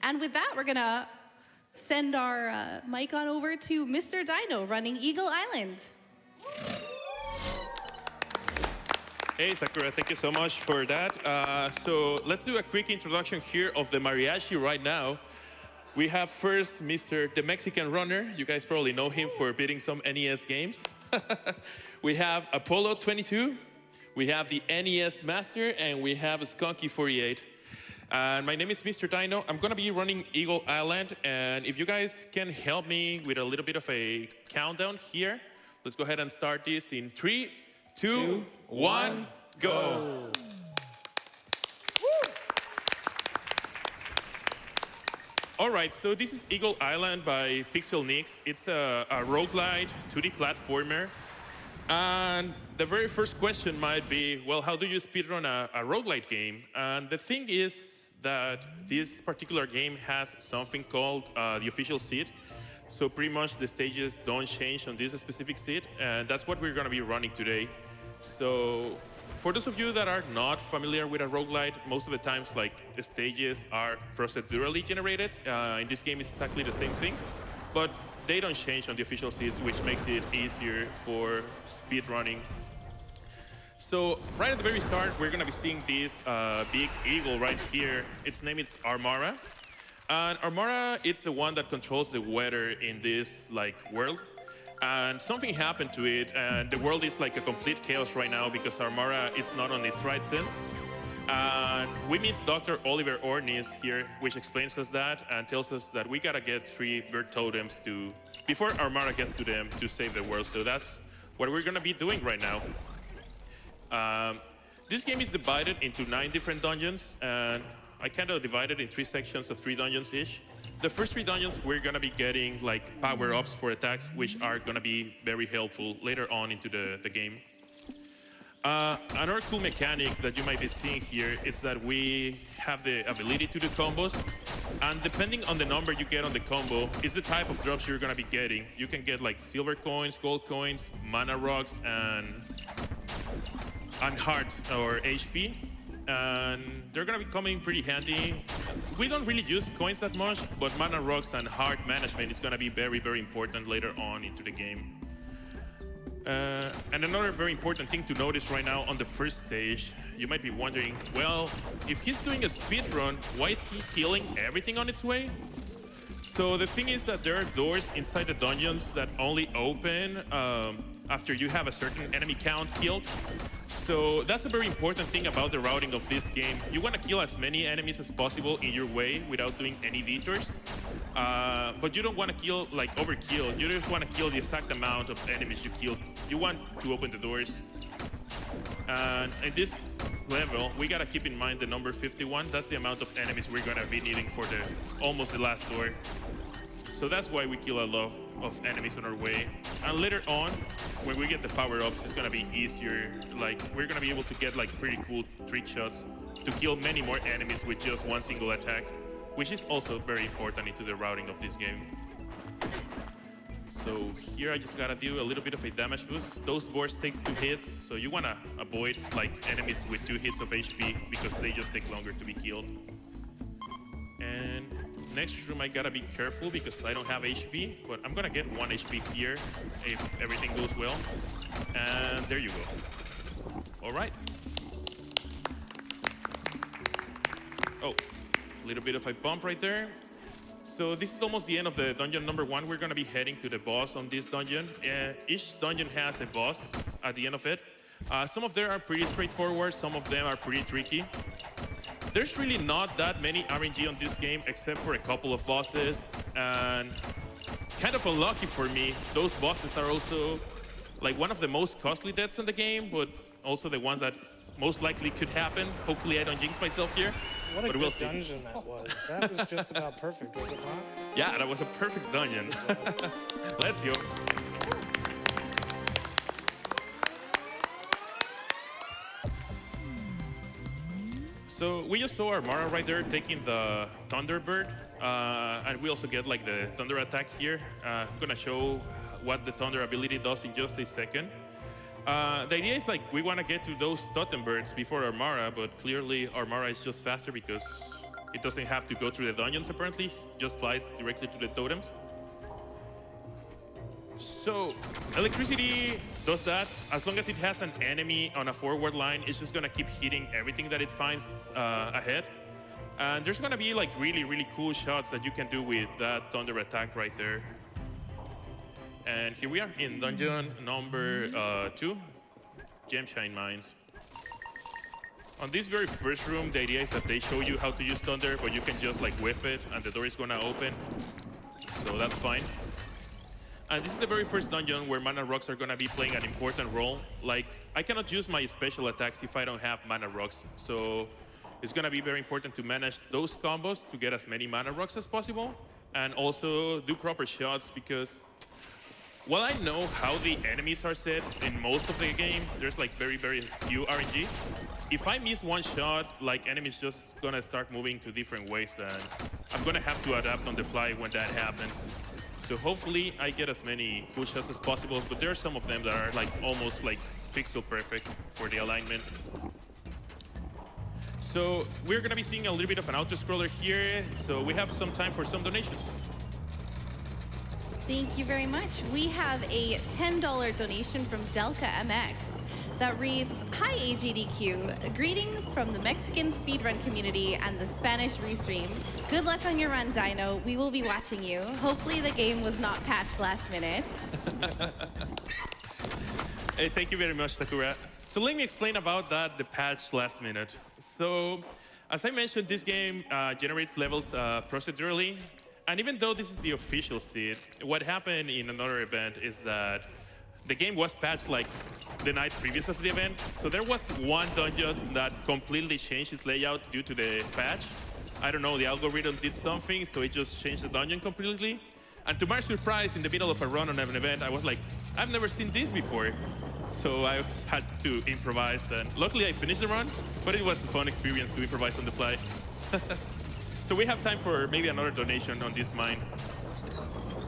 And with that, we're going to send our mic on over to Mr. Dino running Eagle Island. Hey, Sakura, thank you so much for that. So let's do a quick introduction here of the mariachi right now. We have first Mr. the Mexican Runner. You guys probably know him for beating some NES games. We have Apollo 22. We have the NES Master, and we have Skunky 48. My name is Mr. Dino. I'm gonna be running Eagle Island, and if you guys can help me with a little bit of a countdown here, let's go ahead and start this in 3, 2, 1, go. All right, so this is Eagle Island by Pixel Nix. It's a roguelite 2D platformer. And the very first question might be, well, how do you speedrun a roguelite game? And the thing is that this particular game has something called the official seed. So pretty much the stages don't change on this specific seed, and that's what we're gonna be running today. So for those of you that are not familiar with a roguelite, most of the times like the stages are procedurally generated. In this game it's exactly the same thing, but they don't change on the official seed, which makes it easier for speed running. So right at the very start, we're gonna be seeing this big eagle right here. Its name is Armara. And Armara, it's the one that controls the weather in this like world. And something happened to it, and the world is like a complete chaos right now because Armara is not on its right sense. And we meet Dr. Oliver Orniz here, which explains us that and tells us that we gotta get 3 bird totems before Armara gets to them to save the world. So that's what we're gonna be doing right now. This game is divided into 9 different dungeons, and I kind of divided in 3 sections of 3 dungeons each. The first 3 dungeons, we're gonna be getting like power-ups for attacks, which are gonna be very helpful later on into the game. Another cool mechanic that you might be seeing here is that we have the ability to do combos, and depending on the number you get on the combo is the type of drops you're gonna be getting. You can get like silver coins, gold coins, mana rocks, and heart or HP. And they're gonna be coming pretty handy. We don't really use coins that much, but mana rocks and heart management is gonna be very, very important later on into the game. And another very important thing to notice right now on the first stage, you might be wondering, well, if he's doing a speed run, why is he killing everything on its way? So the thing is that there are doors inside the dungeons that only open after you have a certain enemy count killed. So that's a very important thing about the routing of this game. You want to kill as many enemies as possible in your way without doing any detours. But you don't want to kill, like, overkill. You just want to kill the exact amount of enemies you kill. You want to open the doors. And in this level, we got to keep in mind the number 51. That's the amount of enemies we're going to be needing for almost the last door. So that's why we kill a lot of enemies on our way. And later on, when we get the power-ups, it's gonna be easier. Like, we're gonna be able to get like pretty cool trick shots to kill many more enemies with just one single attack, which is also very important into the routing of this game. So here I just gotta do a little bit of a damage boost. Those boards takes 2 hits, so you wanna avoid like enemies with 2 hits of HP because they just take longer to be killed. And next room I gotta be careful because I don't have HP, but I'm gonna get 1 HP here if everything goes well. And there you go. All right. Oh, a little bit of a bump right there. So this is almost the end of the dungeon number 1. We're gonna be heading to the boss on this dungeon. Each dungeon has a boss at the end of it. Some of them are pretty straightforward, some of them are pretty tricky. There's really not that many RNG on this game except for a couple of bosses, and kind of unlucky for me, those bosses are also like one of the most costly deaths in the game, but also the ones that most likely could happen. Hopefully I don't jinx myself here. What a good dungeon that was. That was just about perfect, was it not? Yeah, that was a perfect dungeon. Let's go. So we just saw Armara right there taking the Thunderbird, and we also get like the Thunder attack here. I'm gonna show what the Thunder ability does in just a second. The idea is like we want to get to those totem birds before Armara, but clearly Armara is just faster because It doesn't have to go through the dungeons, apparently. Just flies directly to the totems. So electricity does that. As long as it has an enemy on a forward line, it's just gonna keep hitting everything that it finds ahead. And there's gonna be like really, really cool shots that you can do with that thunder attack right there. And here we are in dungeon number 2, Gemshine Mines. On this very first room, the idea is that they show you how to use thunder, but you can just like whiff it and the door is gonna open. So that's fine. And this is the very first dungeon where mana rocks are gonna be playing an important role. Like, I cannot use my special attacks if I don't have mana rocks. So it's gonna be very important to manage those combos to get as many mana rocks as possible. And also do proper shots, because while I know how the enemies are set in most of the game, there's like very, very few RNG. If I miss one shot, like enemies just gonna start moving to different ways, and I'm gonna have to adapt on the fly when that happens. So hopefully I get as many cool shots as possible, but there are some of them that are like almost like pixel perfect for the alignment. So we're gonna be seeing a little bit of an auto-scroller here, so we have some time for some donations. Thank you very much. We have a $10 donation from Delca MX that reads, "Hi AGDQ, greetings from the Mexican speedrun community and the Spanish restream. Good luck on your run, Dino. We will be watching you. Hopefully the game was not patched last minute." Hey, thank you very much, Takura. So let me explain about that, the patch last minute. So as I mentioned, this game generates levels procedurally. And even though this is the official seed, what happened in another event is that the game was patched like the night previous of the event. So there was one dungeon that completely changed its layout due to the patch. I don't know, the algorithm did something, so it just changed the dungeon completely. And to my surprise, in the middle of a run on an event, I was like, I've never seen this before. So I had to improvise, and luckily I finished the run, but it was a fun experience to improvise on the fly. So we have time for maybe another donation on this mine.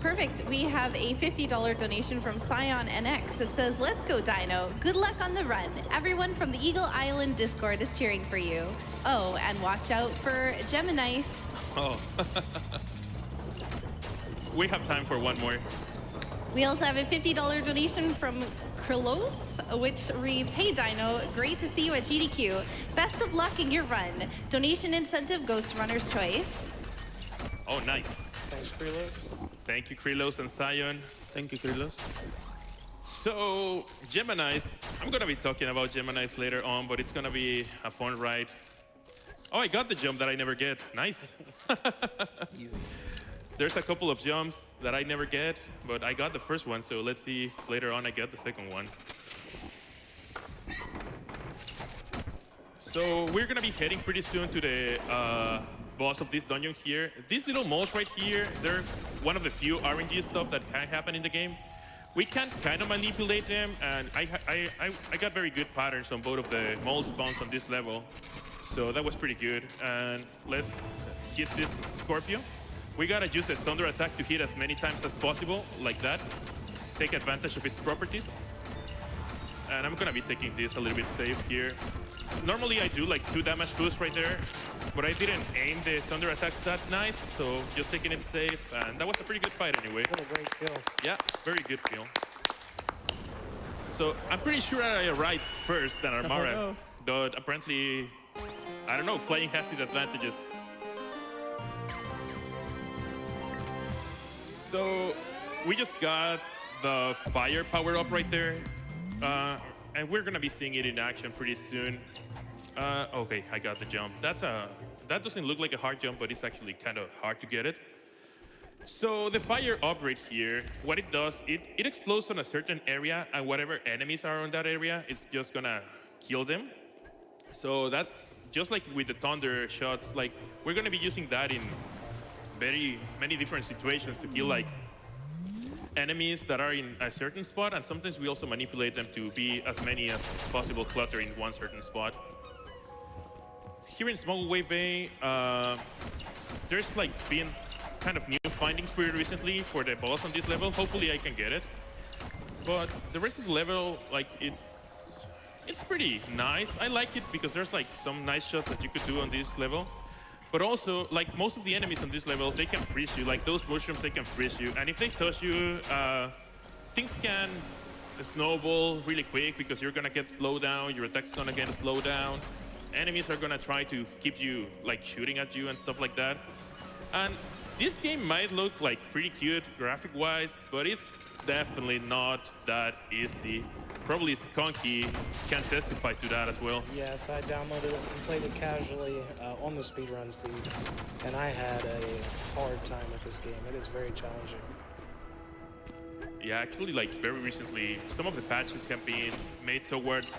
Perfect. We have a $50 donation from Scion NX that says, "Let's go, Dino. Good luck on the run. Everyone from the Eagle Island Discord is cheering for you. Oh, and watch out for Gemini." Oh. We have time for one more. We also have a $50 donation from Krilos, which reads, "Hey Dino, great to see you at GDQ. Best of luck in your run. Donation incentive goes to Runner's Choice." Oh, nice. Thanks, Krilos. Thank you, Krilos and Sion. Thank you, Krilos. So, Geminis, I'm gonna be talking about Geminis later on, but it's gonna be a fun ride. Oh, I got the jump that I never get. Nice. Easy. There's a couple of jumps that I never get, but I got the first one, so let's see if later on I get the second one. So we're gonna be heading pretty soon to the boss of this dungeon here. These little moles right here, they're one of the few RNG stuff that can happen in the game. We can kind of manipulate them, and I got very good patterns on both of the mole spawns on this level. So that was pretty good. And let's hit this Scorpio. We gotta use the thunder attack to hit as many times as possible, like that. Take advantage of its properties. And I'm gonna be taking this a little bit safe here. Normally I do like 2 damage boosts right there, but I didn't aim the thunder attacks that nice, so just taking it safe, and that was a pretty good fight anyway. What a great kill. Yeah, very good kill. So I'm pretty sure I arrived first than Armara, no. but apparently, I don't know, flying has its advantages. So we just got the fire power up right there, and we're gonna be seeing it in action pretty soon. Okay, I got the jump. That doesn't look like a hard jump, but it's actually kind of hard to get it. So the fire upgrade here, what it does, it explodes on a certain area, and whatever enemies are on that area, it's just gonna kill them. So that's just like with the thunder shots, like we're gonna be using that in very many different situations to kill like enemies that are in a certain spot, and sometimes we also manipulate them to be as many as possible clutter in one certain spot. Here in Small Wave Bay, there's like been kind of new findings pretty recently for the boss on this level. Hopefully I can get it. But the rest of the level, like it's pretty nice. I like it because there's like some nice shots that you could do on this level. But also, like most of the enemies on this level, they can freeze you. Like those mushrooms, they can freeze you. And if they touch you, things can snowball really quick because you're gonna get slowed down. Your attack's gonna get slowed down. Enemies are gonna try to keep you like shooting at you and stuff like that. And this game might look like pretty cute graphic-wise, but it's definitely not that easy. Probably Skunky can testify to that as well. Yes, I downloaded it and played it casually on the speedrun seed, and I had a hard time with this game. It is very challenging. Yeah, actually, like very recently, some of the patches have been made towards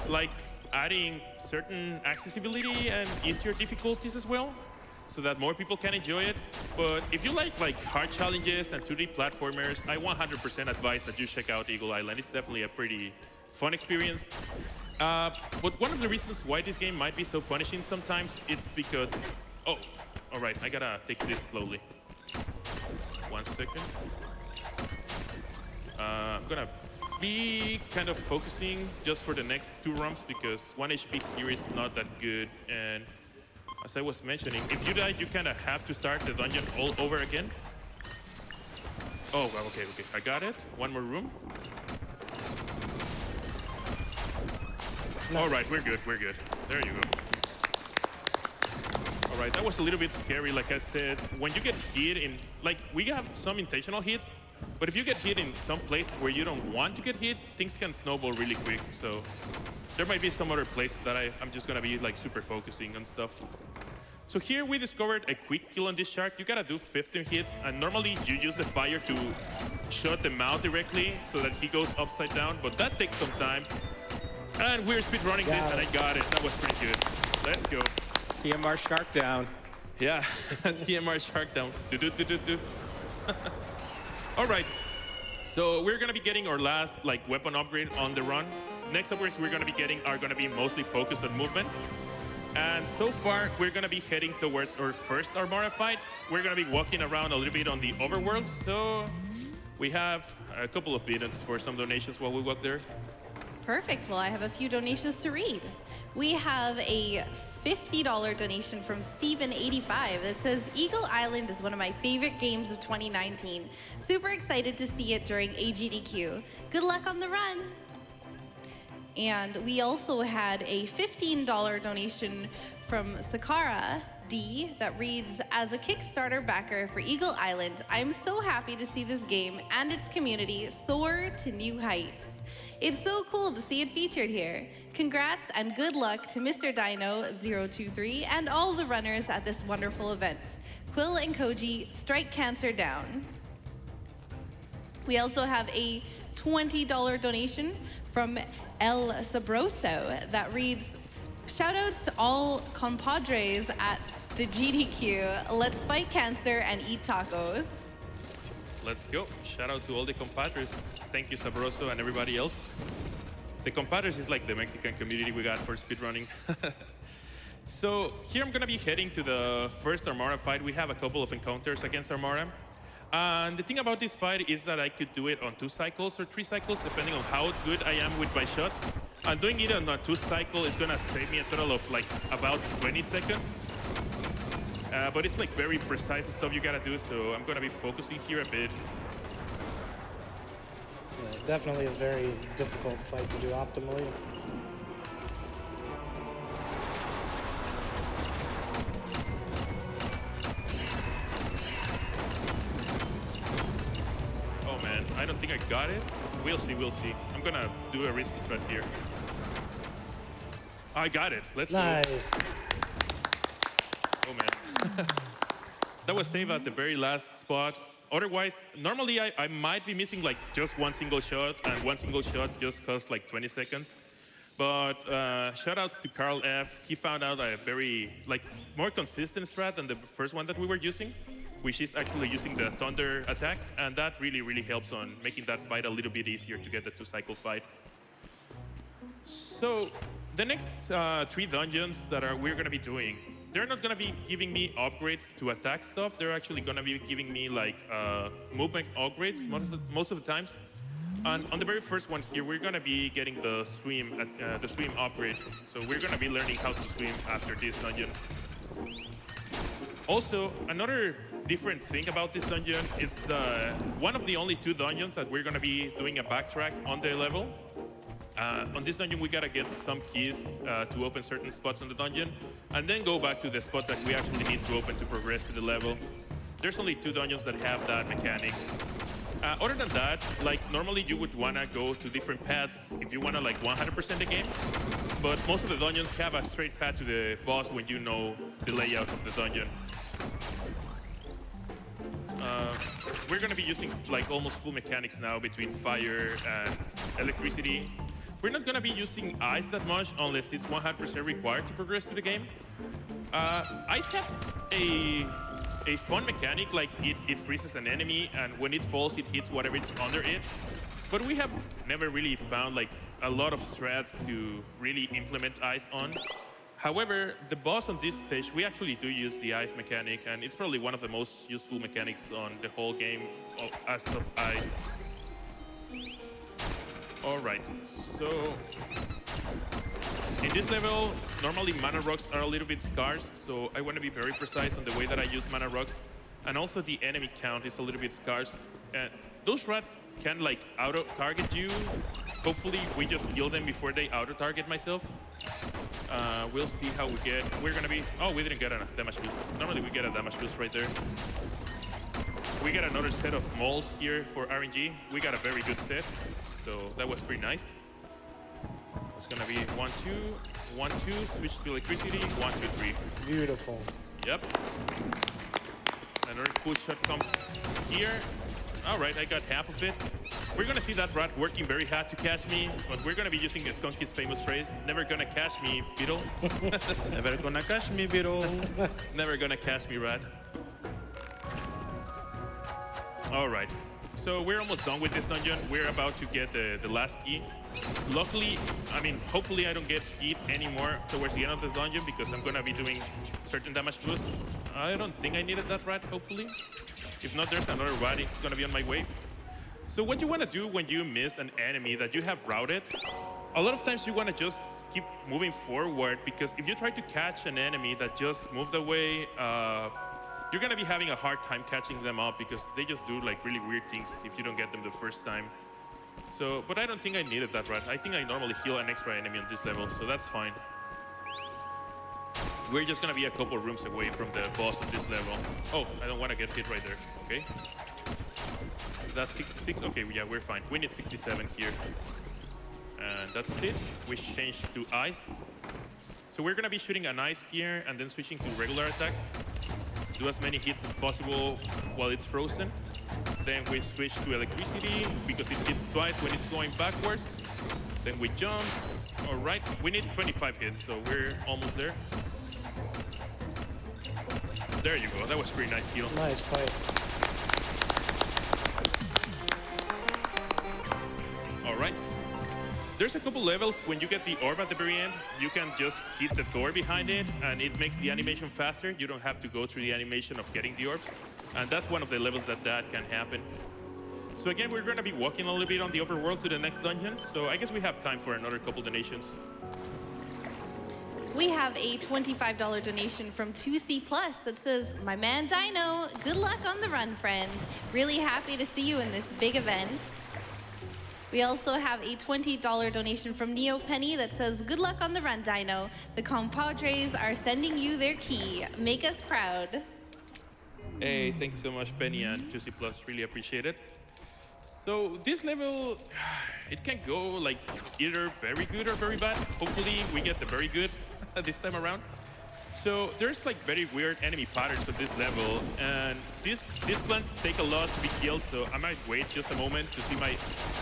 like adding certain accessibility and easier difficulties as well, so that more people can enjoy it. But if you like hard challenges and 2D platformers, I 100% advise that you check out Eagle Island. It's definitely a pretty fun experience. But one of the reasons why this game might be so punishing sometimes, it's because, oh, all right, I gotta take this slowly. 1 second. I'm gonna be kind of focusing just for the next 2 rounds because 1 HP here is not that good. And as I was mentioning, if you die, you kind of have to start the dungeon all over again. Oh, well, okay, I got it. 1 more room. Nice. All right, we're good. There you go. All right, that was a little bit scary. Like I said, when you get hit in, like we have some intentional hits, but if you get hit in some place where you don't want to get hit, things can snowball really quick. So there might be some other place that I'm just gonna be like super focusing on stuff. So here we discovered a quick kill on this shark. You gotta do 15 hits, and normally you use the fire to shut them out directly so that he goes upside down, but that takes some time. And we're speedrunning this, and I got it. That was pretty good. Let's go. TMR shark down. Yeah, TMR shark down. All right, so we're gonna be getting our last like weapon upgrade on the run. Next upgrades we're gonna be getting are gonna be mostly focused on movement. And so far, we're gonna be heading towards our first Armora fight. We're gonna be walking around a little bit on the overworld, so we have a couple of minutes for some donations while we walk there. Perfect. Well, I have a few donations to read. We have a $50 donation from Steven85 that says, Eagle Island is one of my favorite games of 2019. Super excited to see it during AGDQ. Good luck on the run. And we also had a $15 donation from Sakara D that reads, as a Kickstarter backer for Eagle Island, I'm so happy to see this game and its community soar to new heights. It's so cool to see it featured here. Congrats and good luck to MrDino023 and all the runners at this wonderful event. Quill and Koji, strike cancer down. We also have a $20 donation from El Sabroso that reads, shoutouts to all compadres at the GDQ. Let's fight cancer and eat tacos. Let's go. Shout out to all the compadres. Thank you, Sabroso, and everybody else. The compadres is like the Mexican community we got for speedrunning. So here I'm gonna be heading to the first Armora fight. We have a couple of encounters against Armora. And the thing about this fight is that I could do it on 2 cycles or 3 cycles, depending on how good I am with my shots. And doing it on a 2 cycle is gonna save me a total of like about 20 seconds. But it's like very precise stuff you gotta do, so I'm gonna be focusing here a bit. Yeah, definitely a very difficult fight to do optimally. Oh man, I don't think I got it. We'll see. I'm gonna do a risky strat here. I got it. Let's go. Nice. Oh man. That was saved at the very last spot. Otherwise, normally I might be missing like just 1 single shot, and 1 single shot just costs like 20 seconds. But shout outs to Carl F. He found out a very like more consistent strat than the first one that we were using, which is actually using the thunder attack, and that really helps on making that fight a little bit easier to get the 2-cycle fight. So the next 3 dungeons that we're gonna be doing, they're not gonna be giving me upgrades to attack stuff. They're actually gonna be giving me like movement upgrades most of the times. And on the very first one here, we're gonna be getting the swim upgrade. So we're gonna be learning how to swim after this dungeon. Also, another different thing about this dungeon is one of the only 2 dungeons that we're going to be doing a backtrack on the level. On this dungeon, we gotta get some keys to open certain spots on the dungeon, and then go back to the spots that we actually need to open to progress to the level. There's only 2 dungeons that have that mechanic. Other than that, like normally you would wanna go to different paths if you wanna like 100% the game, but most of the dungeons have a straight path to the boss when you know the layout of the dungeon. We're gonna be using like almost full mechanics now between fire and electricity. We're not gonna be using ice that much unless it's 100% required to progress to the game. Ice has a fun mechanic, like it freezes an enemy, and when it falls, it hits whatever it's under it. But we have never really found like a lot of strats to really implement ice on. However, the boss on this stage, we actually do use the ice mechanic, and it's probably one of the most useful mechanics on the whole game as of ice. All right, so in this level, normally mana rocks are a little bit scarce, so I want to be very precise on the way that I use mana rocks. And also the enemy count is a little bit scarce. Those rats can like auto-target you. Hopefully we just kill them before they auto-target myself. We'll see how we get. We're gonna be, oh, we didn't get a damage boost. Normally we get a damage boost right there. We got another set of moles here for RNG. We got a very good set. So that was pretty nice. It's gonna be 1, 2, 1, 2, switch to electricity, 1, 2, 3. Beautiful. Yep. Another cool shot comes here. All right, I got half of it. We're gonna see that rat working very hard to catch me, but we're gonna be using Skunky's famous phrase, never gonna catch me, beetle. Never gonna catch me, beetle. Never gonna catch me, rat. All right. So we're almost done with this dungeon. We're about to get the last key. Luckily, I mean, hopefully I don't get hit anymore towards the end of the dungeon because I'm gonna be doing certain damage boosts. I don't think I needed that rat, hopefully. If not, there's another rat. It's gonna be on my way. So what you wanna do when you miss an enemy that you have routed, a lot of times you wanna just keep moving forward, because if you try to catch an enemy that just moved away, you're gonna be having a hard time catching them up because they just do like really weird things if you don't get them the first time. So, but I don't think I needed that rat. I think I normally kill an extra enemy on this level, so that's fine. We're just gonna be a couple rooms away from the boss of this level. Oh, I don't wanna get hit right there, okay? That's 66, okay, yeah, we're fine. We need 67 here. And that's it, we changed to ice. So we're gonna be shooting an ice here and then switching to regular attack. Do as many hits as possible while it's frozen. Then we switch to electricity because it hits twice when it's going backwards. Then we jump. All right, we need 25 hits, so we're almost there. There you go, that was a pretty nice kill. Nice fight. All right. There's a couple levels when you get the orb at the very end, you can just hit the door behind it and it makes the animation faster. You don't have to go through the animation of getting the orbs. And that's one of the levels that can happen. So again, we're going to be walking a little bit on the overworld to the next dungeon. So I guess we have time for another couple donations. We have a $25 donation from 2C Plus that says, my man Dino, good luck on the run, friend. Really happy to see you in this big event. We also have a $20 donation from Neo Penny that says, good luck on the run, Dino. The compadres are sending you their key. Make us proud. Hey, thank you so much, Penny and 2C Plus. Really appreciate it. So this level, it can go like either very good or very bad. Hopefully we get the very good this time around. So there's like very weird enemy patterns on this level, and these plants take a lot to be killed, so I might wait just a moment to see my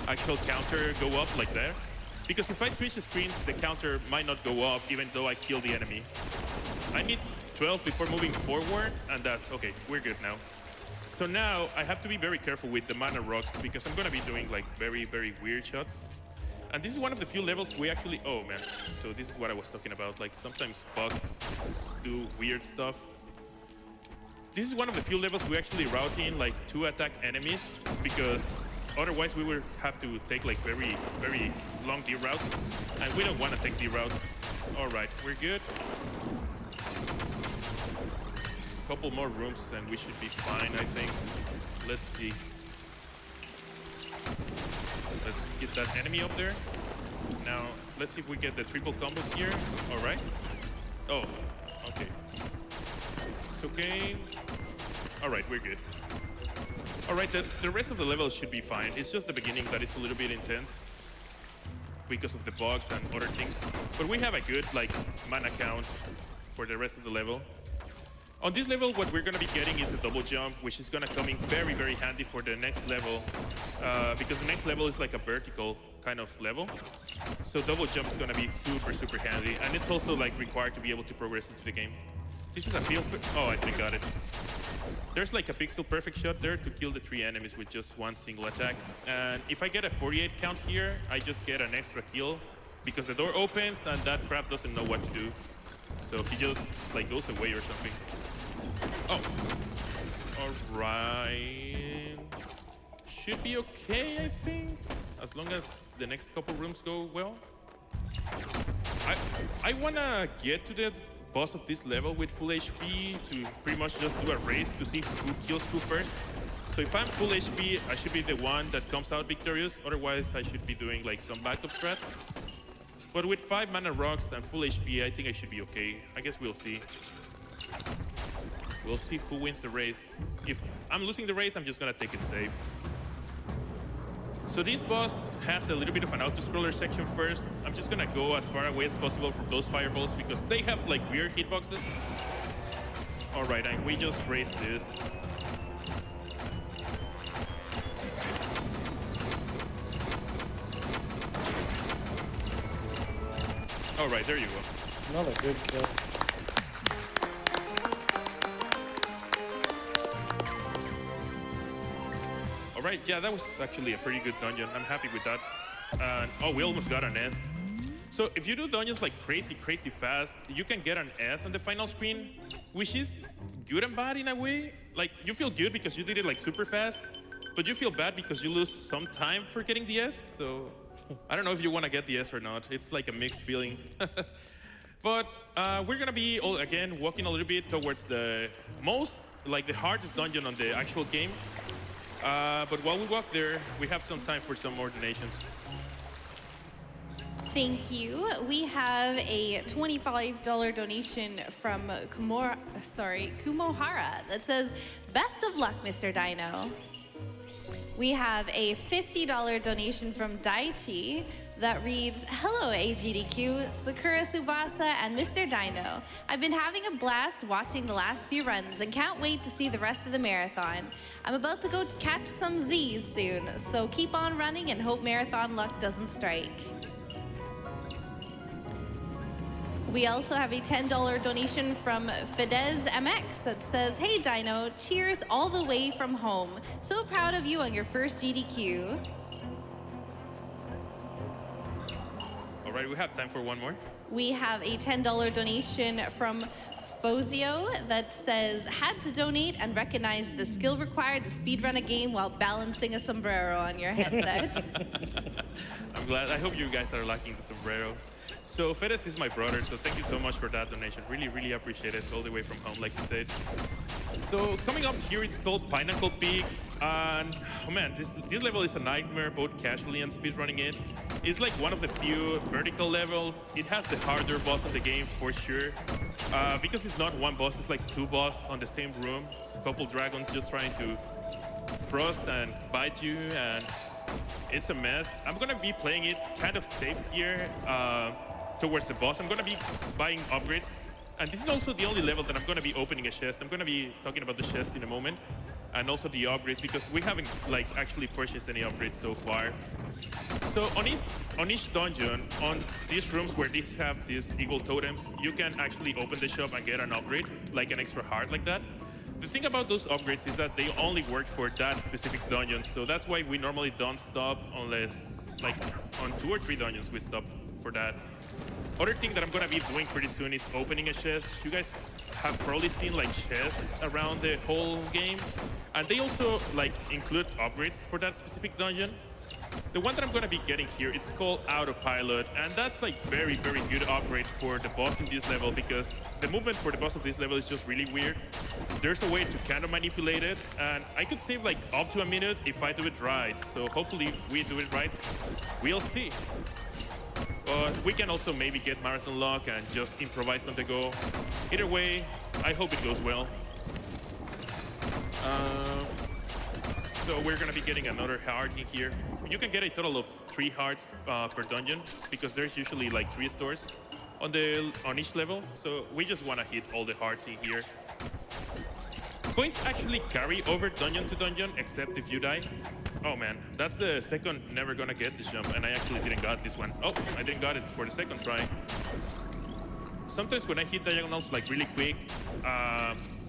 actual counter go up like that. Because if I switch the screens, the counter might not go up even though I kill the enemy. I need 12 before moving forward, and that's okay, we're good now. So now I have to be very careful with the mana rocks because I'm gonna be doing like very, very weird shots. And this is one of the few levels we actually, oh man, so this is what I was talking about, like sometimes bugs do weird stuff. This is one of the few levels we actually route in like 2 attack enemies, because otherwise we would have to take like very, very long D routes, and we don't want to take D routes. All right, we're good. couple more rooms and we should be fine, I think. Let's see. Let's get that enemy up there. Now, let's see if we get the triple combo here. All right. Oh, okay. It's okay. All right, we're good. All right, the rest of the level should be fine. It's just the beginning that it's a little bit intense because of the bugs and other things. But we have a good mana count for the rest of the level. On this level, what we're going to be getting is the double jump, which is going to come in very, very handy for the next level, because the next level is like a vertical kind of level. So double jump is going to be super, super handy, and it's also required to be able to progress into the game. This is a field. Oh, I think I got it. There's like a pixel perfect shot there to kill the 3 enemies with just one single attack. And if I get a 48 count here, I just get an extra kill because the door opens and that crap doesn't know what to do. So he just goes away or something. Oh, all right. Should be okay, I think, as long as the next couple rooms go well. I wanna get to the boss of this level with full HP to pretty much just do a race to see who kills who first. So if I'm full HP, I should be the one that comes out victorious. Otherwise, I should be doing some backup strats. But with 5 mana rocks and full HP, I think I should be okay. I guess we'll see. We'll see who wins the race. If I'm losing the race, I'm just gonna take it safe. So this boss has a little bit of an auto-scroller section first. I'm just gonna go as far away as possible from those fireballs because they have weird hitboxes. All right, and we just raised this. All right, there you go. Another good kill. All right, yeah, that was actually a pretty good dungeon. I'm happy with that. Oh, we almost got an S. So if you do dungeons crazy, crazy fast, you can get an S on the final screen, which is good and bad in a way. You feel good because you did it super fast, but you feel bad because you lose some time for getting the S. So I don't know if you want to get the S or not. It's a mixed feeling. But we're gonna be again walking a little bit towards the the hardest dungeon on the actual game. But while we walk there, we have some time for some more donations. Thank you. We have a $25 donation from Kumohara that says, "Best of luck, Mr. Dino." We have a $50 donation from Daichi that reads, "Hello, AGDQ, Sakura Tsubasa, and Mr. Dino. I've been having a blast watching the last few runs and can't wait to see the rest of the marathon. I'm about to go catch some Z's soon, so keep on running and hope marathon luck doesn't strike." We also have a $10 donation from Fidesz MX that says, "Hey Dino, cheers all the way from home. So proud of you on your first GDQ." All right, we have time for one more. We have a $10 donation from Fozio that says, "Had to donate and recognize the skill required to speedrun a game while balancing a sombrero on your headset." I'm glad. I hope you guys are liking the sombrero. So Fedez is my brother, so thank you so much for that donation. Really, really appreciate it, all the way from home, like you said. So coming up here, it's called Pinnacle Peak. And oh man, this level is a nightmare, both casually and speedrunning it. It's one of the few vertical levels. It has the harder boss in the game for sure. Because it's not one boss, it's 2 bosses on the same room. It's a couple dragons just trying to frost and bite you, and it's a mess. I'm gonna be playing it kind of safe here towards the boss. I'm gonna be buying upgrades. And this is also the only level that I'm gonna be opening a chest. I'm gonna be talking about the chest in a moment. And also the upgrades, because we haven't actually purchased any upgrades so far. So on each dungeon, on these rooms where these have these eagle totems, you can actually open the shop and get an upgrade, an extra heart like that. The thing about those upgrades is that they only work for that specific dungeon, so that's why we normally don't stop unless, on 2 or 3 dungeons we stop for that. Other thing that I'm gonna be doing pretty soon is opening a chest. You guys have probably seen chests around the whole game, and they also include upgrades for that specific dungeon. The one that I'm gonna be getting here, it's called Autopilot, and that's like very, very good upgrade for the boss in this level because the movement for the boss of this level is just really weird. There's a way to kind of manipulate it, and I could save like up to a minute if I do it right. So hopefully we do it right. We'll see. But we can also maybe get marathon luck and just improvise on the go. Either way, I hope it goes well. So we're gonna be getting another heart in here. You can get a total of 3 hearts per dungeon because there's usually like 3 stores on each level. So we just wanna hit all the hearts in here. Coins actually carry over dungeon to dungeon except if you die. Oh man, that's the second never gonna get this jump, and I actually didn't got this one. Oh, I didn't got it for the second try. Sometimes when I hit diagonals like really quick,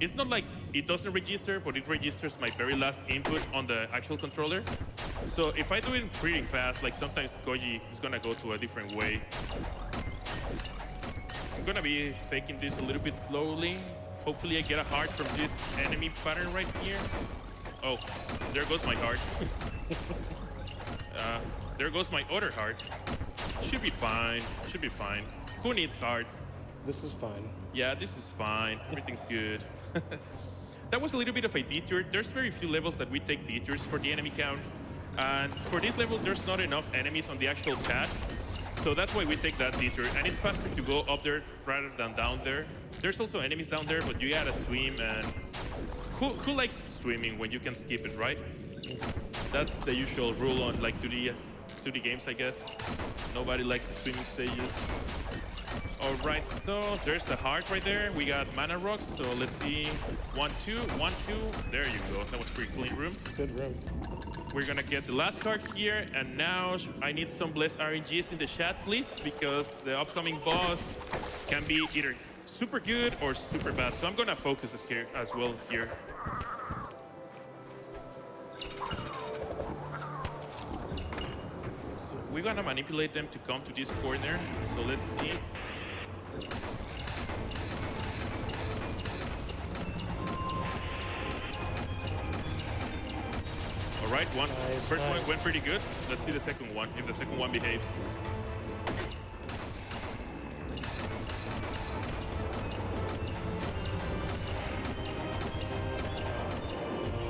it's not like it doesn't register, but it registers my very last input on the actual controller. So if I do it pretty fast, like sometimes Koji is gonna go to a different way. I'm gonna be taking this a little bit slowly. Hopefully I get a heart from this enemy pattern right here. Oh, there goes my heart. There goes my other heart. Should be fine, should be fine. Who needs hearts? This is fine. Yeah, this is fine. Everything's good. That was a little bit of a detour. There's very few levels that we take detours for the enemy count. And for this level, there's not enough enemies on the actual path. So that's why we take that detour. And it's faster to go up there rather than down there. There's also enemies down there, but you gotta swim. And who likes swimming when you can skip it, right? That's the usual rule on like 2D games, I guess. Nobody likes the swimming stages. All right, so there's the heart right there. We got mana rocks, so let's see. 1, 2, 1, 2. There you go. That was pretty clean room. Good room. We're gonna get the last card here, and now I need some blessed RNGs in the chat, please, because the upcoming boss can be either super good or super bad. So I'm gonna focus here as well here. So we're gonna manipulate them to come to this corner. So let's see. All right, first one went pretty good. Let's see the second one, if the second one behaves.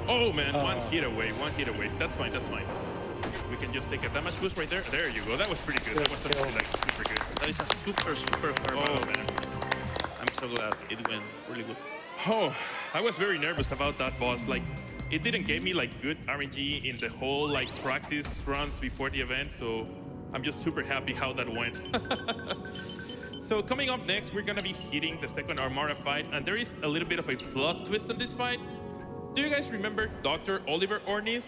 Oh man, one hit away. That's fine, that's fine. We can just take a damage boost right there. There you go, that was pretty good. That was actually like super good. That is a super Oh man. I'm so glad it went really good. Oh, I was very nervous about that boss. Like, it didn't give me like good RNG in the whole like practice runs before the event, so I'm just super happy how that went. So coming up next, we're gonna be hitting the second Armara fight, and there is a little bit of a plot twist on this fight. Do you guys remember Dr. Oliver Orniz?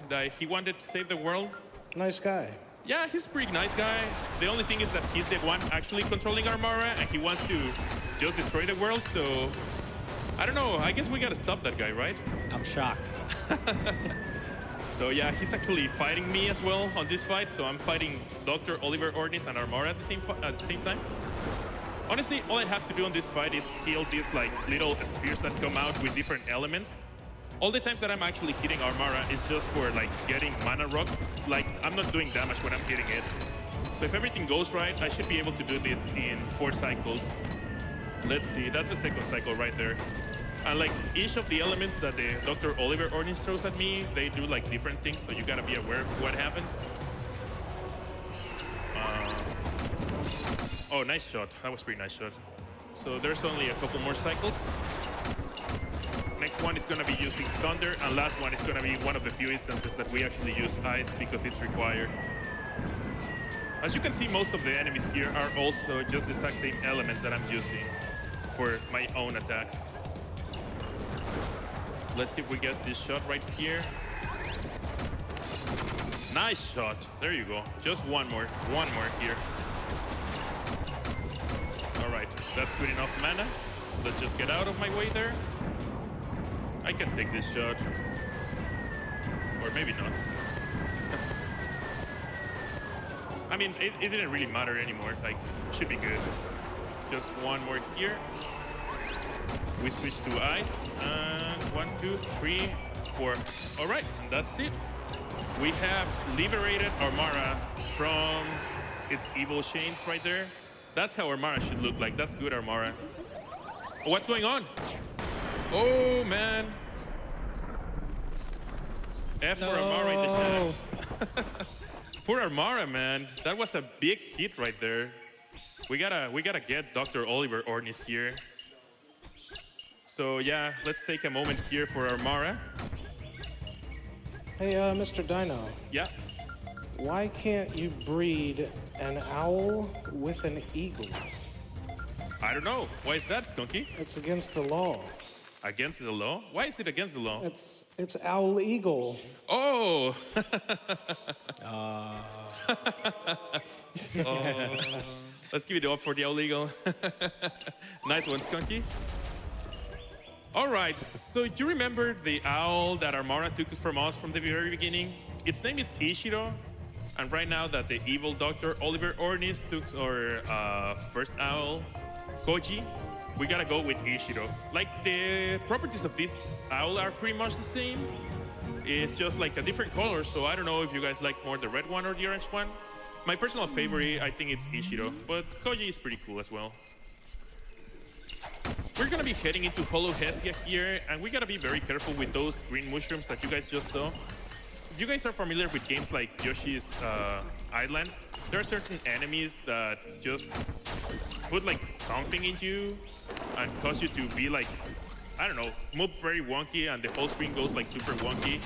That he wanted to save the world? Nice guy. Yeah, he's a pretty nice guy. The only thing is that he's the one actually controlling Armara, and he wants to just destroy the world, so I don't know, I guess we gotta stop that guy, right? I'm shocked. So yeah, he's actually fighting me as well on this fight, so I'm fighting Dr. Oliver Orniz and Armara at the same time. Honestly, all I have to do on this fight is kill these like little spheres that come out with different elements. All the times that I'm actually hitting Armara is just for like getting mana rocks. Like, I'm not doing damage when I'm hitting it. So if everything goes right, I should be able to do this in 4 cycles. Let's see, that's the second cycle right there. And like each of the elements that the Dr. Oliver Orniz throws at me, they do like different things, so you gotta be aware of what happens. Oh, nice shot. That was a pretty nice shot. So there's only a couple more cycles. Next one is gonna be using Thunder, and last one is gonna be one of the few instances that we actually use Ice because it's required. As you can see, most of the enemies here are also just the exact same elements that I'm using for my own attacks. Let's see if we get this shot right here. Nice shot. There you go. Just one more here. All right, that's good enough mana. Let's just get out of my way there. I can take this shot. Or maybe not. I mean, it didn't really matter anymore. Like, should be good. Just one more here. We switch to Ice. And 1, 2, 3, 4. All right, and that's it. We have liberated Armara from its evil chains right there. That's how Armara should look like. That's good Armara. Oh, what's going on? Oh, man. F for Armara in the chat. Poor Armara, man. That was a big hit right there. We gotta get Dr. Oliver Ornis here. So yeah, let's take a moment here for Armara. Hey, Mr. Dino, Yeah. why can't you breed an owl with an eagle? I don't know. Why is that, Skunky? It's against the law. Against the law? Why is it against the law? It's owl eagle. Oh! Let's give it up for the illegal. Nice one, Skunky. All right, so you remember the owl that Armara took from us from the very beginning? Its name is Ishiro, and right now that the evil Dr. Oliver Ornis took our first owl, Koji, we gotta go with Ishiro. Like, the properties of this owl are pretty much the same. It's just like a different color, so I don't know if you guys like more the red one or the orange one. My personal favorite, I think it's Ishiro, but Koji is pretty cool as well. We're gonna be heading into Hollow Hestia here, and we gotta be very careful with those green mushrooms that you guys just saw. If you guys are familiar with games like Yoshi's Island, there are certain enemies that just put like something in you and cause you to be like, I don't know, move very wonky and the whole screen goes like super wonky.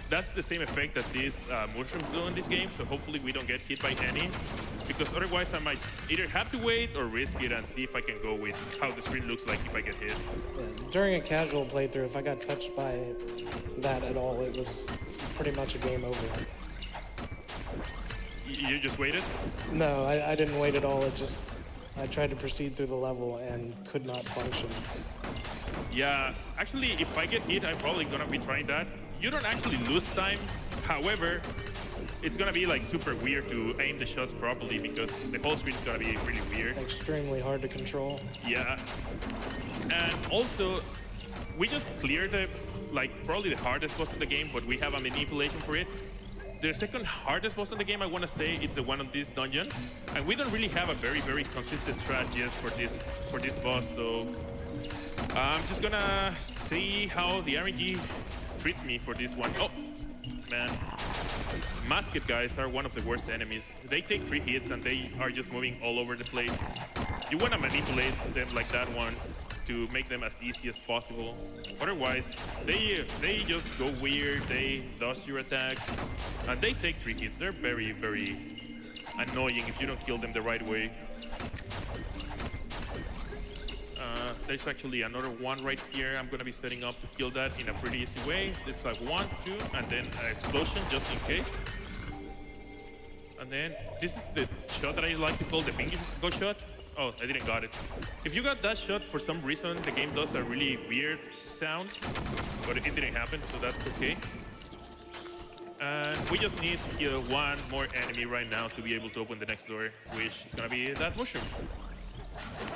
That's the same effect that these mushrooms do in this game, so hopefully we don't get hit by any, because otherwise I might either have to wait or risk it and see if I can go with how the screen looks like if I get hit. Yeah, during a casual playthrough, if I got touched by that at all, it was pretty much a game over. You just waited? No, I didn't wait at all. I tried to proceed through the level and could not function. Yeah, actually, if I get hit, I'm probably gonna be trying that. You don't actually lose time. However, it's gonna be like super weird to aim the shots properly because the whole screen is gonna be really weird. Extremely hard to control. Yeah. And also, we just cleared the, like, probably the hardest boss in the game, but we have a manipulation for it. The second hardest boss in the game, I want to say, it's the one on this dungeon. And we don't really have a very, very consistent strategy for this boss, so I'm just gonna see how the RNG treats me for this one. Oh, man. Masked guys are one of the worst enemies. They take 3 hits and they are just moving all over the place. You want to manipulate them like that one to make them as easy as possible. Otherwise, they just go weird, they dodge your attacks, and they take 3 hits. They're very, very annoying if you don't kill them the right way. There's actually another one right here. I'm gonna be setting up to kill that in a pretty easy way. It's like 1, 2, and then an explosion just in case. And then this is the shot that I like to call the bingo shot. Oh, I didn't got it. If you got that shot, for some reason, the game does a really weird sound, but it didn't happen, so that's okay. And we just need to kill one more enemy right now to be able to open the next door, which is gonna be that mushroom.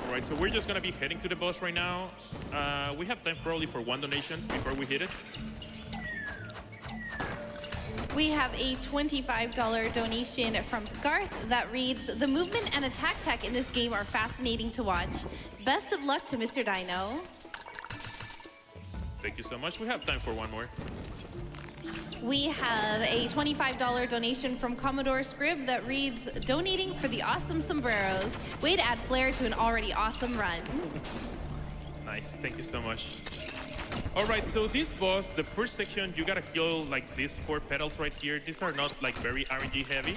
All right, so we're just gonna be heading to the boss right now. We have time probably for one donation before we hit it. We have a $25 donation from Scarth that reads, "The movement and attack tech in this game are fascinating to watch. Best of luck to Mr. Dino." Thank you so much. We have time for one more. We have a $25 donation from Commodore Scrib that reads, "Donating for the awesome sombreros. Way to add flair to an already awesome run." Nice, thank you so much. All right, so this boss, the first section, you gotta kill like these 4 petals right here. These are not like very RNG heavy.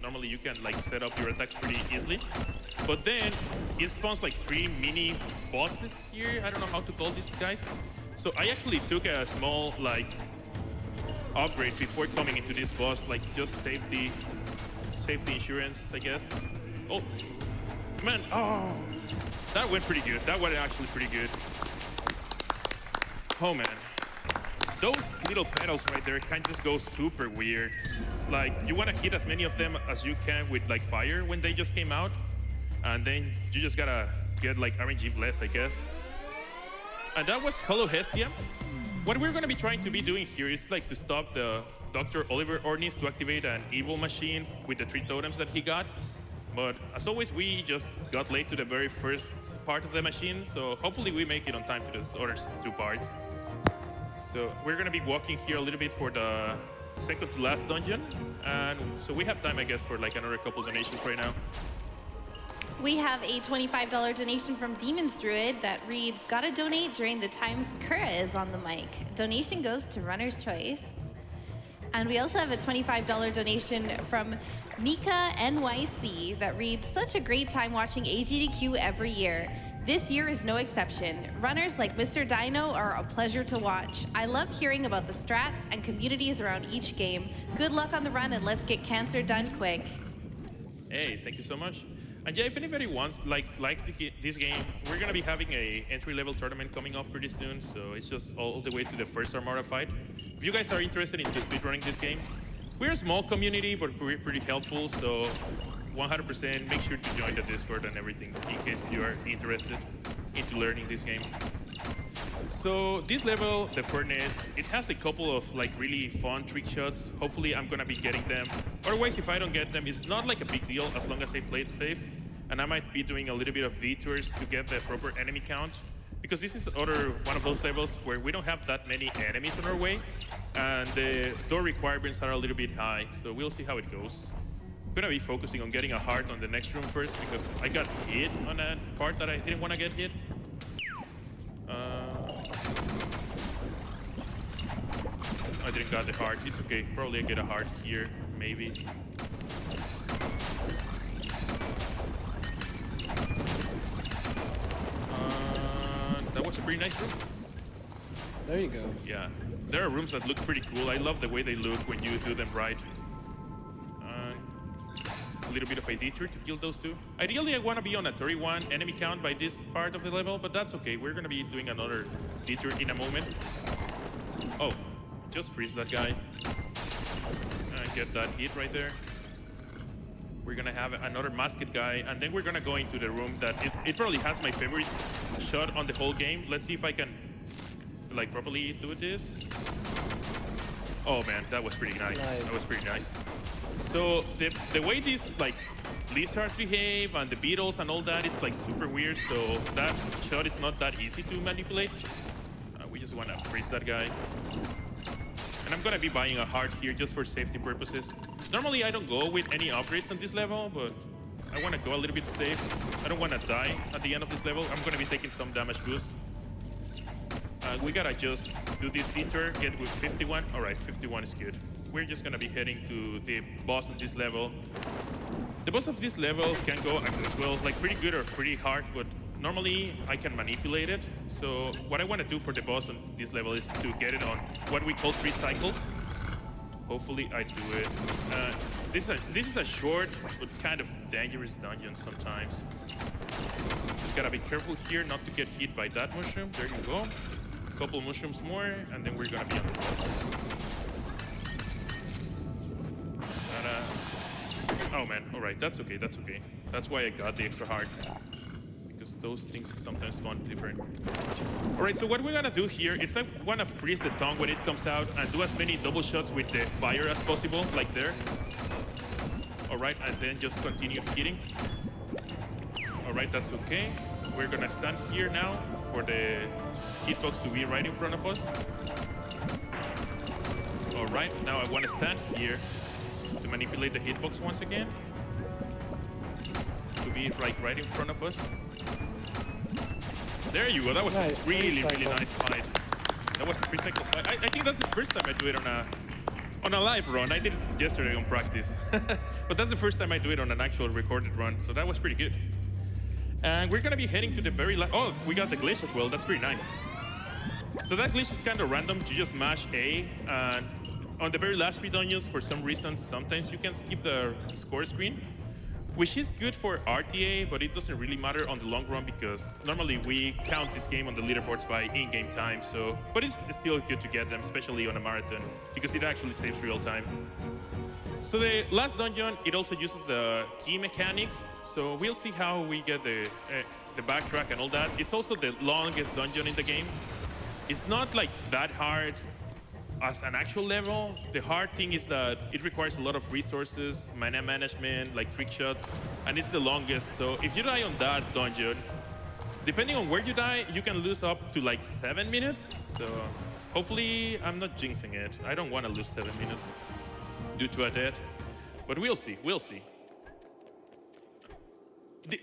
Normally you can like set up your attacks pretty easily. But then it spawns like 3 mini bosses here. I don't know how to call these guys. So I actually took a small like upgrade before coming into this boss, like just safety insurance, I guess. Oh, man, oh, that went pretty good. That went actually pretty good. Oh man, those little petals right there can just go super weird. Like, you want to hit as many of them as you can with like fire when they just came out, and then you just gotta get like RNG blessed, I guess. And that was Hollow Hestia. what we're going to be trying to be doing here is like to stop the Dr. Oliver Orniz to activate an evil machine with the 3 totems that he got. But as always, we just got late to the very first part of the machine, so hopefully we make it on time to those other 2 parts. So we're going to be walking here a little bit for the second to last dungeon, and so we have time, I guess, for like another couple donations right now. We have a $25 donation from Demon's Druid that reads, "Gotta donate during the times Kura is on the mic. Donation goes to Runner's Choice." And we also have a $25 donation from Mika NYC that reads, "Such a great time watching AGDQ every year. This year is no exception. Runners like MrDino are a pleasure to watch. I love hearing about the strats and communities around each game. Good luck on the run and let's get cancer done quick." Hey, thank you so much. And yeah, if anybody wants, likes this game, we're gonna be having a entry-level tournament coming up pretty soon. So it's just all the way to the first Armada fight. If you guys are interested in just speedrunning this game, we're a small community, but we're pretty helpful. So 100% make sure to join the Discord and everything in case you are interested into learning this game. So this level, the Furnace, it has a couple of like really fun trick shots. Hopefully I'm gonna be getting them. Otherwise, if I don't get them, it's not like a big deal as long as I play it safe. And I might be doing a little bit of detours to get the proper enemy count. Because this is one of those levels where we don't have that many enemies on our way. And the door requirements are a little bit high. So we'll see how it goes. I'm gonna be focusing on getting a heart on the next room first because I got hit on that part that I didn't want to get hit. I didn't got the heart. It's okay. Probably I get a heart here, maybe. That was a pretty nice room. There you go. Yeah, there are rooms that look pretty cool. I love the way they look when you do them right. A little bit of a detour to kill those 2. Ideally, I want to be on a 31 enemy count by this part of the level, but that's okay. We're going to be doing another detour in a moment. Oh, just freeze that guy. And get that hit right there. We're going to have another masked guy, and then we're going to go into the room that it probably has my favorite shot on the whole game. Let's see if I can like properly do this. Oh man, that was pretty nice. That was pretty nice. So the way these like lizards behave and the beetles and all that is like super weird. So that shot is not that easy to manipulate. We just want to freeze that guy. And I'm gonna be buying a heart here just for safety purposes. Normally I don't go with any upgrades on this level, but I want to go a little bit safe. I don't want to die at the end of this level. I'm gonna be taking some damage boost. We gotta just do this detour, get with 51. All right, 51 is good. We're just gonna be heading to the boss on this level. The boss of this level can go as well, like pretty good or pretty hard, but normally I can manipulate it. So what I want to do for the boss on this level is to get it on what we call 3 cycles. Hopefully I do it. This is a short but kind of dangerous dungeon sometimes. Just gotta be careful here not to get hit by that mushroom. There you go. A couple mushrooms more, and then we're gonna be on the boss. Oh man, all right, that's okay, that's okay. That's why I got the extra heart. Because those things sometimes spawn different. All right, so what we're gonna do here is I wanna freeze the tongue when it comes out and do as many double shots with the fire as possible, like there. All right, and then just continue hitting. All right, that's okay. We're gonna stand here now for the hitbox to be right in front of us. All right, now I wanna stand here to manipulate the hitbox once again. To be like right in front of us. There you go. That was nice, a really nice fight. That was a 3-cycle fight. I think that's the first time I do it on a live run. I did it yesterday on practice. But that's the first time I do it on an actual recorded run. So that was pretty good. And we're gonna be heading to the very last. Oh, we got the glitch as well. That's pretty nice. So that glitch is kind of random. You just mash A, and on the very last 3 dungeons, for some reason, sometimes you can skip the score screen, which is good for RTA, but it doesn't really matter on the long run because normally we count this game on the leaderboards by in-game time. So, but it's still good to get them, especially on a marathon, because it actually saves real time. So the last dungeon, it also uses the key mechanics. So we'll see how we get the backtrack and all that. It's also the longest dungeon in the game. It's not like that hard as an actual level. The hard thing is that it requires a lot of resources, mana management, like trick shots, and it's the longest. So if you die on that dungeon, depending on where you die, you can lose up to like 7 minutes. So hopefully I'm not jinxing it. I don't want to lose 7 minutes due to a death, but we'll see, we'll see.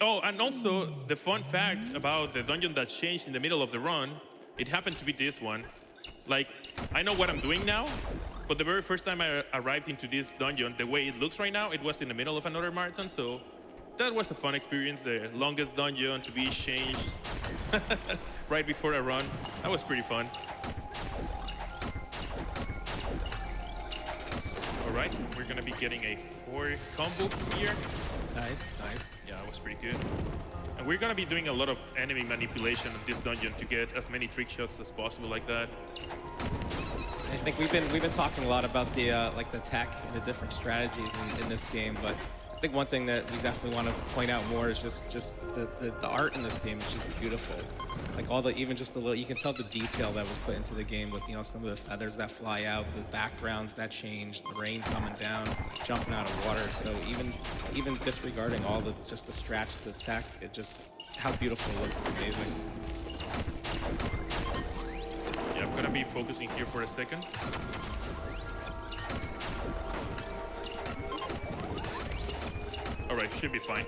Oh, and also the fun fact about the dungeon that changed in the middle of the run, it happened to be this one. Like, I know what I'm doing now, but the very first time I arrived into this dungeon, the way it looks right now, it was in the middle of another marathon, so that was a fun experience, the longest dungeon to be changed right before a run. That was pretty fun. All right, we're gonna be getting a 4 combo here. Nice, nice. Yeah, that was pretty good. And we're gonna be doing a lot of enemy manipulation in this dungeon to get as many trick shots as possible like that. I think we've been talking a lot about the like the tech and the different strategies in this game, but I think one thing that we definitely want to point out more is just the art in this game is just beautiful. Like all the, even just the little, you can tell the detail that was put into the game with, you know, some of the feathers that fly out, the backgrounds that change, the rain coming down, jumping out of water. So even disregarding all the, just the scratch, the tech, it just, how beautiful it looks, it's amazing. Yeah, I'm gonna be focusing here for a second. All right, should be fine.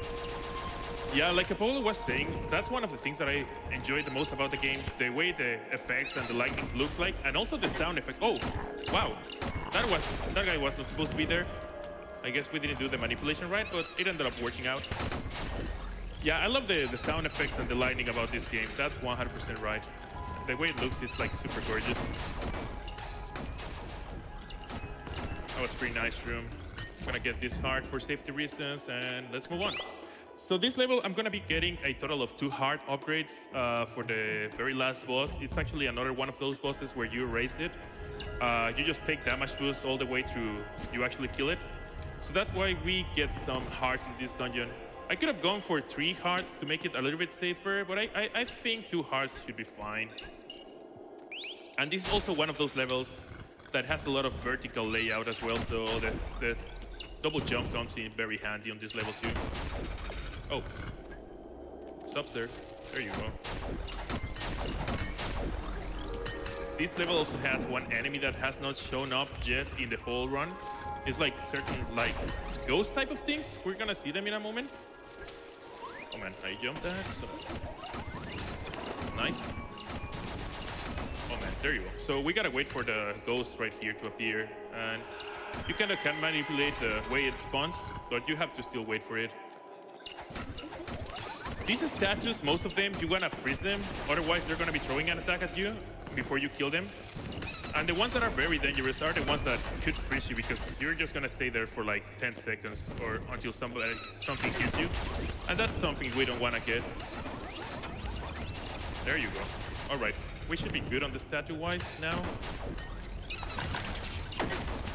Yeah, like Apollo was saying, that's one of the things that I enjoyed the most about the game. The way the effects and the lightning looks like, and also the sound effect. Oh, wow. That guy was not supposed to be there. I guess we didn't do the manipulation right, but it ended up working out. Yeah, I love the sound effects and the lightning about this game. That's 100% right. The way it looks is like super gorgeous. That was a pretty nice room. I'm gonna get this heart for safety reasons, and let's move on. So this level, I'm gonna be getting a total of 2 heart upgrades for the very last boss. It's actually another one of those bosses where you erase it. You just take damage boost all the way through you actually kill it. So that's why we get some hearts in this dungeon. I could have gone for 3 hearts to make it a little bit safer, but I think 2 hearts should be fine. And this is also one of those levels that has a lot of vertical layout as well, so the double jump comes in very handy on this level too. Oh, stops there. There you go. This level also has one enemy that has not shown up yet in the whole run. It's like certain like ghost type of things. We're gonna see them in a moment. Oh man, I jumped that. So nice. Oh man, there you go. So we gotta wait for the ghost right here to appear, and you kind of can manipulate the way it spawns, but you have to still wait for it. These statues, most of them, you wanna freeze them, otherwise they're gonna be throwing an attack at you before you kill them. And the ones that are very dangerous are the ones that could freeze you, because you're just gonna stay there for like 10 seconds or until something hits you. And that's something we don't wanna get. There you go. All right, we should be good on the statue-wise now.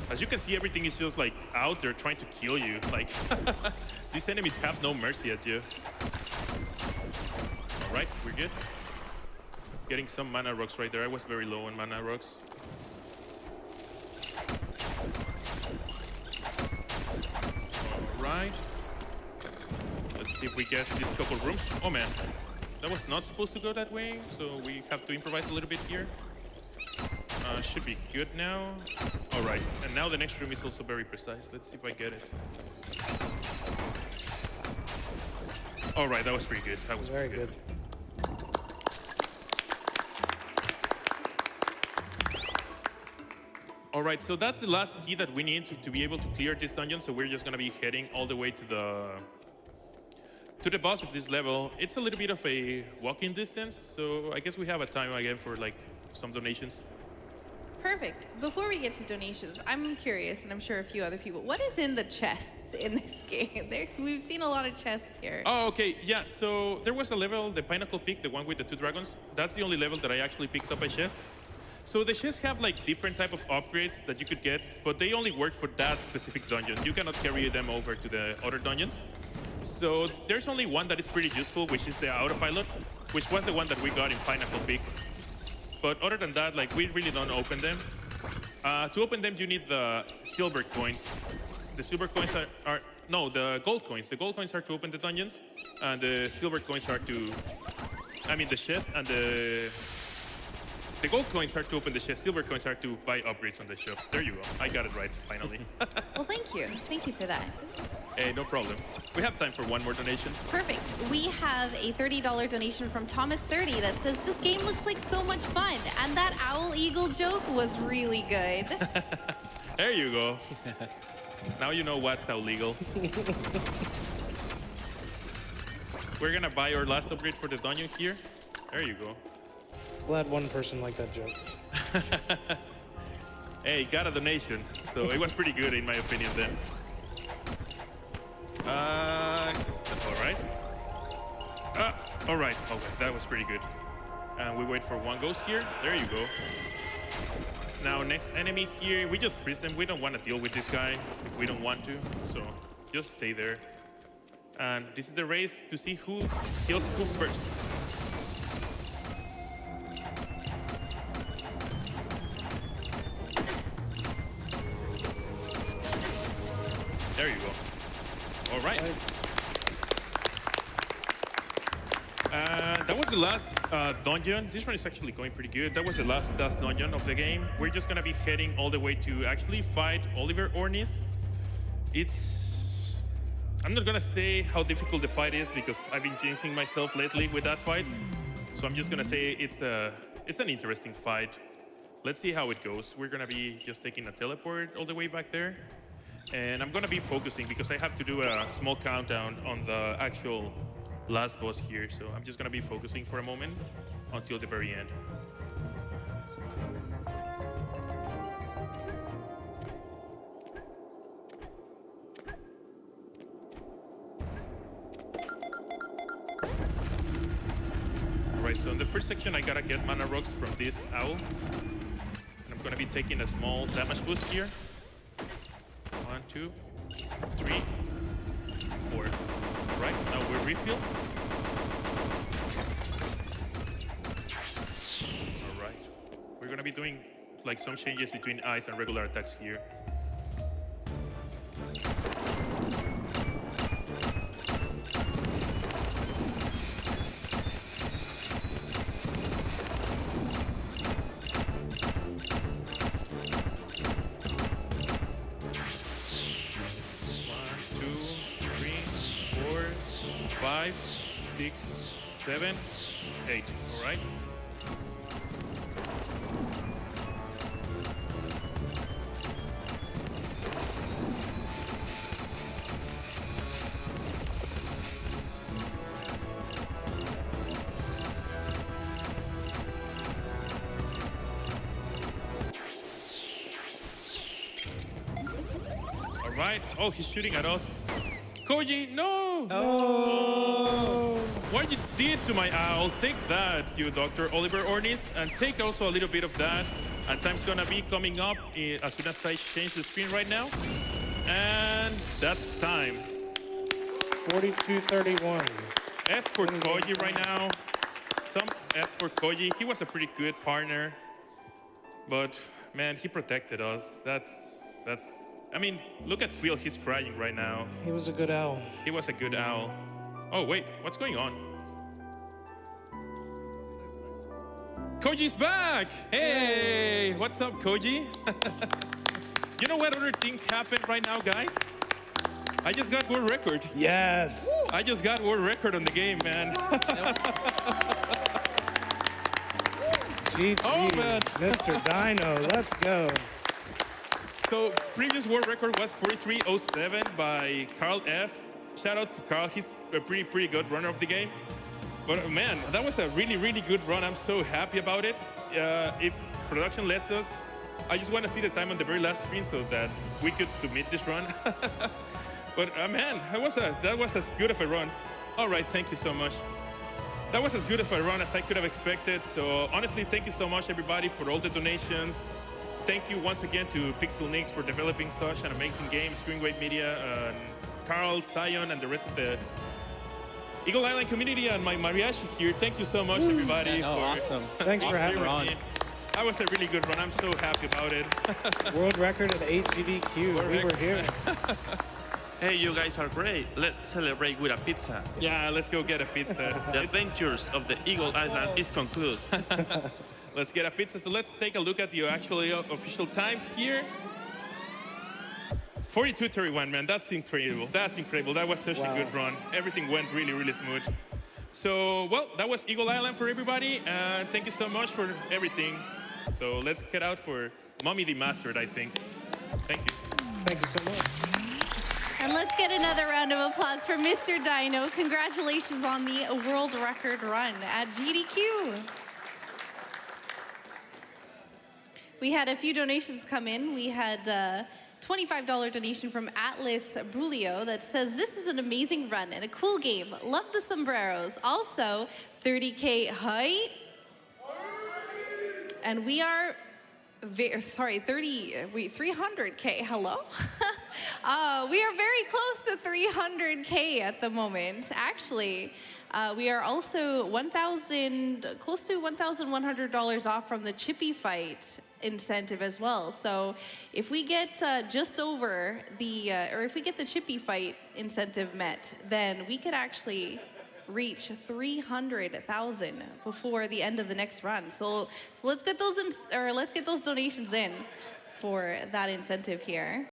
As you can see, everything is just like out there trying to kill you. Like, these enemies have no mercy at you. All right, we're good. Getting some mana rocks right there. I was very low on mana rocks. All right. Let's see if we get these couple rooms. Oh man, that was not supposed to go that way, so we have to improvise a little bit here. Should be good now. All right, and now the next room is also very precise. Let's see if I get it. All right, that was pretty good. That was very pretty good. All right, so that's the last key that we need to be able to clear this dungeon. So we're just gonna be heading all the way to the boss of this level. It's a little bit of a walking distance, so I guess we have a time again for like some donations. Perfect. Before we get to donations, I'm curious, and I'm sure a few other people, what is in the chests in this game? We've seen a lot of chests here. Oh, okay, yeah, so there was a level, the Pinnacle Peak, the one with the 2 dragons. That's the only level that I actually picked up a chest. So the chests have like different type of upgrades that you could get, but they only work for that specific dungeon. You cannot carry them over to the other dungeons. So there's only one that is pretty useful, which is the autopilot, which was the one that we got in Pinnacle Peak. But other than that, like, we really don't open them. To open them, you need the silver coins. The silver coins are no, the gold coins. The gold coins are to open the dungeons, and the silver coins are to, I mean, the chest, and the gold coins are to open the chest. Silver coins are to buy upgrades on the shops. There you go. I got it right, finally. Well, thank you. Thank you for that. Hey, no problem. We have time for one more donation. Perfect. We have a $30 donation from Thomas30 that says, this game looks like so much fun. And that owl eagle joke was really good. There you go. Now you know what's illegal. We're gonna buy our last upgrade for the dungeon here. There you go. Glad one person liked that joke. Hey, got a donation. So it was pretty good in my opinion then. All right. All right. Okay, that was pretty good. And we wait for one ghost here. There you go. Now, next enemy here, we just freeze them. We don't want to deal with this guy if we don't want to. So just stay there. And this is the race to see who kills who first. There you go. All right. That was the last dungeon. This one is actually going pretty good. That was the last dungeon of the game. We're just gonna be heading all the way to actually fight Oliver Ornis. I'm not gonna say how difficult the fight is because I've been jinxing myself lately with that fight. So I'm just gonna say it's an interesting fight. Let's see how it goes. We're gonna be just taking a teleport all the way back there. And I'm gonna be focusing because I have to do a small countdown on the actual last boss here. So I'm just gonna be focusing for a moment until the very end. Alright, so in the first section I gotta get mana rocks from this owl. And I'm gonna be taking a small damage boost here. 1, 2, 3, 4. Right, now we'll refill. Alright. We're gonna be doing like some changes between ice and regular attacks here. Five, 6, 7, 8. All right. All right. Oh, he's shooting at us. Koji, no! Oh! What you did to my owl? Take that, you Dr. Oliver Ornis, and take also a little bit of that. And time's gonna be coming up as soon as I change the screen right now. And that's time. 42-31. F for Koji right now. Some F for Koji. He was a pretty good partner. But, man, he protected us. That's... I mean, look at Phil, he's crying right now. He was a good owl. He was a good owl. Oh, wait, what's going on? Koji's back! Hey, what's up, Koji? You know what other thing happened right now, guys? I just got world record. Yes! I just got world record on the game, man. GG, Oh, man. Mr. Dino, let's go. So, previous world record was 43:07 by Carl F. Shout out to Carl, he's a pretty good runner of the game. But man, that was a really good run. I'm so happy about it. If production lets us, I just want to see the time on the very last screen so that we could submit this run. But man, that was as good of a run. All right, thank you so much. That was as good of a run as I could have expected. So honestly, thank you so much, everybody, for all the donations. Thank you once again to PixelNix for developing such an amazing game, Screenwave Media, Carl, Zion, and the rest of the Eagle Island community and my mariachi here. Thank you so much, everybody. Awesome. Thanks for having me. me. That was a really good run. I'm so happy about it. World record at AGDQ. We were here. Hey, you guys are great. Let's celebrate with a pizza. Yeah, let's go get a pizza. The adventures of the Eagle Island is concluded. Let's get a pizza. So let's take a look at the actually official time here. 42:31, man. That's incredible. That's incredible. That was such a good run. Everything went really, really smooth. So, well, that was Eagle Island for everybody. Thank you so much for everything. So let's head out for Mommy Demastered, I think. Thank you. Thank you so much. And let's get another round of applause for Mr. Dino. Congratulations on the world record run at GDQ. We had a few donations come in. We had a $25 donation from Atlas Brulio that says, this is an amazing run and a cool game. Love the sombreros. Also, 30K height. And we are, 300K, hello? We are very close to 300K at the moment. Actually, we are also close to $1,100 off from the Chippy fight incentive as well. So if we get just over the, or if we get the Chippy fight incentive met, then we could actually reach 300,000 before the end of the next run. So let's get those let's get those donations in for that incentive here.